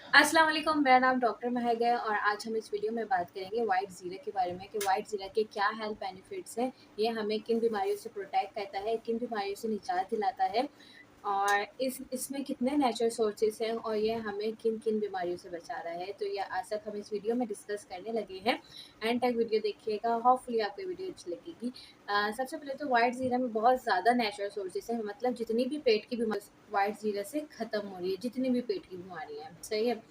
अस्सलाम वालेकुम, मेरा नाम डॉक्टर महक है और आज हम इस वीडियो में बात करेंगे वाइट ज़ीरा के बारे में कि वाइट ज़ीरा के क्या हेल्थ बेनिफिट्स हैं। ये हमें किन बीमारियों से प्रोटेक्ट करता है, किन बीमारियों से निजात दिलाता है और इसमें कितने नेचुरल सोर्सेस हैं और ये हमें किन किन बीमारियों से बचा रहा है। तो ये आज तक हम इस वीडियो में डिस्कस करने लगे हैं। एंड तक वीडियो देखिएगा, होपफुली आपको वीडियो अच्छी लगेगी। सबसे पहले तो वाइट ज़ीरा में बहुत ज़्यादा नेचुरल सोर्सेस हैं, मतलब जितनी भी पेट की बीमारी वाइट ज़ीरा से ख़त्म हो रही है, जितनी भी पेट की बीमारी है, सही है।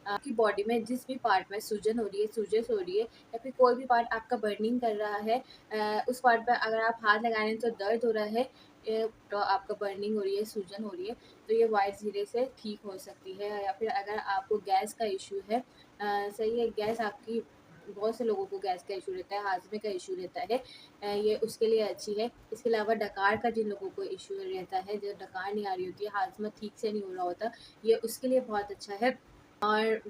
आपकी बॉडी में जिस भी पार्ट में सूजन हो रही है, सूजस हो रही है या फिर कोई भी पार्ट आपका बर्निंग कर रहा है, उस पार्ट पे अगर आप हाथ लगा रहे हैं तो दर्द हो रहा है, तो आपका बर्निंग हो रही है, सूजन हो रही है, तो ये वाइट ज़ीरे से ठीक हो सकती है। या फिर अगर आपको गैस का इशू है, सही है, गैस आपकी बहुत से लोगों को गैस का इशू रहता है, हाजमे का इशू रहता है, ये उसके लिए अच्छी है। इसके अलावा डकार का जिन लोगों को इशू रहता है, जो डकार नहीं आ रही होती है, हाजमा ठीक से नहीं हो रहा होता, ये उसके लिए बहुत अच्छा है। और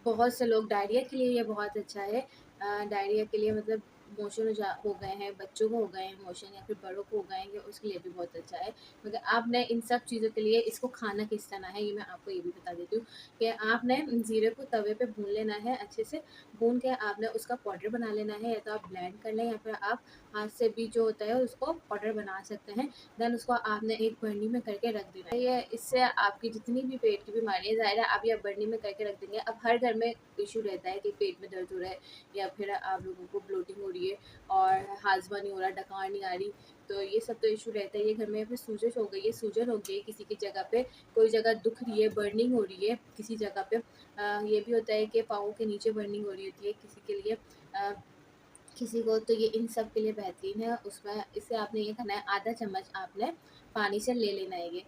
बहुत से लोग डायरिया के लिए ये बहुत अच्छा है। डायरिया के लिए मतलब मोशन हो गए हैं, बच्चों को हो गए हैं मोशन, या फिर बड़ों को हो गए हैं, ये उसके लिए भी बहुत अच्छा है। मगर आपने इन सब चीज़ों के लिए इसको खाना किस तरह है, ये मैं आपको ये भी बता देती हूँ कि आपने ज़ीरे को तवे पे भून लेना है, अच्छे से भून के आपने उसका पाउडर बना लेना है, या तो आप ब्लेंड कर लें या फिर आप हाथ से भी जो होता है उसको पाउडर बना सकते हैं। देन उसको आपने एक बर्नी में करके रख देना है। ये इससे आपकी जितनी भी पेट की बीमारी है, ज़ाहिर है आप ये बर्नी में करके रख देंगे। अब हर घर में इशू रहता है कि पेट में दर्द हो रहा है या फिर आप लोगों को ब्लोटिंग हो रही है और हाजमा नहीं हो रहा, डकार नहीं आ रही, तो ये सब तो इशू रहता है। ये घर में फिर सूजश हो गई है, सूजन हो गई है किसी की जगह पे, कोई जगह दुख रही है, बर्निंग हो रही है किसी जगह पे। ये भी होता है कि पाँव के नीचे बर्निंग हो रही होती है किसी के लिए, किसी को, तो ये इन सब के लिए बेहतरीन है। उसमें इससे आपने ये करना है, आधा चम्मच आपने पानी से ले लेना है ये।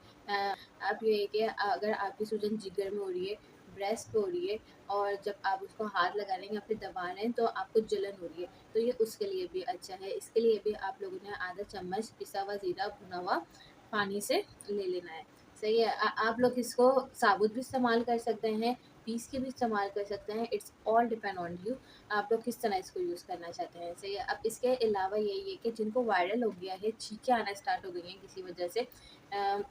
आप ये है कि अगर आपकी सूजन जिगर में हो रही है, ब्रेस्ट पे हो रही है, और जब आप उसको हाथ लगा रहे हैं या फिर दबा रहे हैं तो आपको जलन हो रही है, तो ये उसके लिए भी अच्छा है। इसके लिए भी आप लोगों ने आधा चम्मच पिसा हुआ ज़ीरा भुना हुआ पानी से ले लेना है, सही है। आप लोग इसको साबुत भी इस्तेमाल कर सकते हैं, पीस के भी इस्तेमाल कर सकते हैं, it's all depend on you, आप लोग किस तरह इसको यूज़ करना चाहते हैं, सही है। अब इसके अलावा यही है कि जिनको वायरल हो गया है, छींकें आना स्टार्ट हो गई हैं किसी वजह से, अ,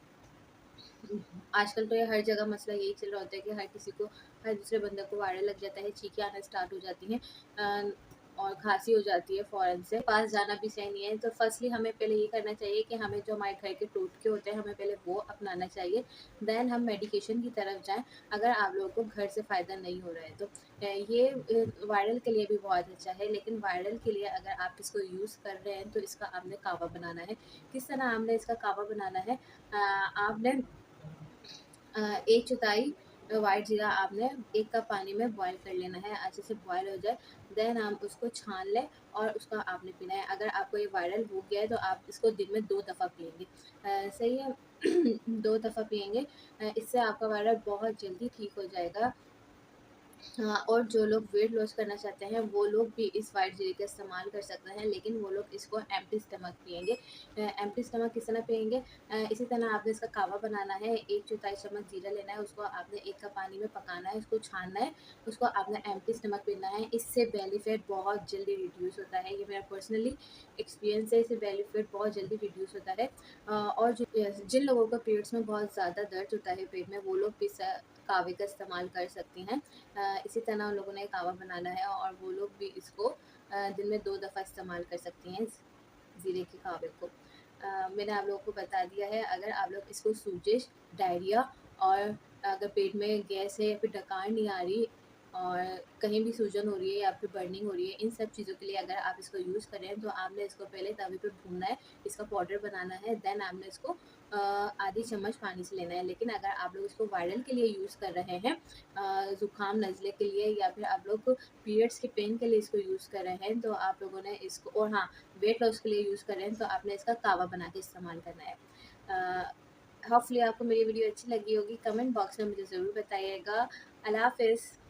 आजकल तो ये हर जगह मसला यही चल रहा होता है कि हर किसी को, हर दूसरे बंदे को वायरल लग जाता है, छींकें आना स्टार्ट हो जाती हैं, और खांसी हो जाती है फ़ौरन से, पास जाना भी सही नहीं है। तो फर्स्टली हमें पहले ये करना चाहिए कि हमें जो हमारे घर के टोटके होते हैं, हमें पहले वो अपनाना चाहिए, देन हम मेडिकेशन की तरफ जाएँ, अगर आप लोगों को घर से फ़ायदा नहीं हो रहा है तो। ये वायरल के लिए भी बहुत अच्छा है, लेकिन वायरल के लिए अगर आप इसको यूज़ कर रहे हैं तो इसका आपने कावा बनाना है। किस तरह आपने इसका कावा बनाना है, आपने 1/4 व्हाइट जीरा आपने 1 कप पानी में बॉयल कर लेना है, अच्छे से बॉयल हो जाए, देन हम उसको छान लें और उसका आपने पीना है। अगर आपको ये वायरल हो गया है तो आप इसको दिन में 2 दफ़ा पिएँगे, सही है। 2 दफ़ा पिएँगे, इससे आपका वायरल बहुत जल्दी ठीक हो जाएगा। हाँ, और जो लोग वेट लॉस करना चाहते हैं वो लोग भी इस व्हाइट जीरे का इस्तेमाल कर सकते हैं, लेकिन वो लोग इसको एम्प्टी स्टमक पिएँगे। एम्प्टी स्टमक किस तरह पिएँगे, इसी तरह आपने इसका कावा बनाना है, 1/4 चम्मच जीरा लेना है, उसको आपने 1 कप पानी में पकाना है, उसको छानना है, उसको आपने एम्प्टी स्टमक पीना है। इससे बेली फैट बहुत जल्दी रिड्यूस होता है, ये मेरा पर्सनली एक्सपीरियंस है, इससे बेली फैट बहुत जल्दी रिड्यूस होता है। और जिन लोगों को पीरियड्स में बहुत ज़्यादा दर्द होता है पेट में, वो लोग भी कावे का इस्तेमाल कर सकती हैं। इसी तरह उन लोगों ने कावा बनाना है और वो लोग भी इसको दिन में 2 दफ़ा इस्तेमाल कर सकती हैं, ज़ीरे के कावे को। मैंने आप लोगों को बता दिया है, अगर आप लोग इसको सूजिश, डायरिया, और अगर पेट में गैस है या फिर डकार नहीं आ रही और कहीं भी सूजन हो रही है या फिर बर्निंग हो रही है, इन सब चीज़ों के लिए अगर आप इसको यूज़ कर रहे हैं तो आपने इसको पहले तवे पे भूनना है, इसका पाउडर बनाना है, देन आपने इसको आधी चम्मच पानी से लेना है। लेकिन अगर आप लोग इसको वायरल के लिए यूज़ कर रहे हैं, ज़ुकाम नज़ले के लिए, या फिर आप लोग पीरियड्स के पेन के लिए इसको यूज़ कर रहे हैं, तो आप लोगों ने इसको, और हाँ, वेट लॉस के लिए यूज़ कर रहे हैं तो आपने इसका कावा बना के इस्तेमाल करना है। होपफुली आपको मेरी वीडियो अच्छी लगी होगी, कमेंट बॉक्स में मुझे ज़रूर बताइएगा। अल्लाह हाफ़िज़।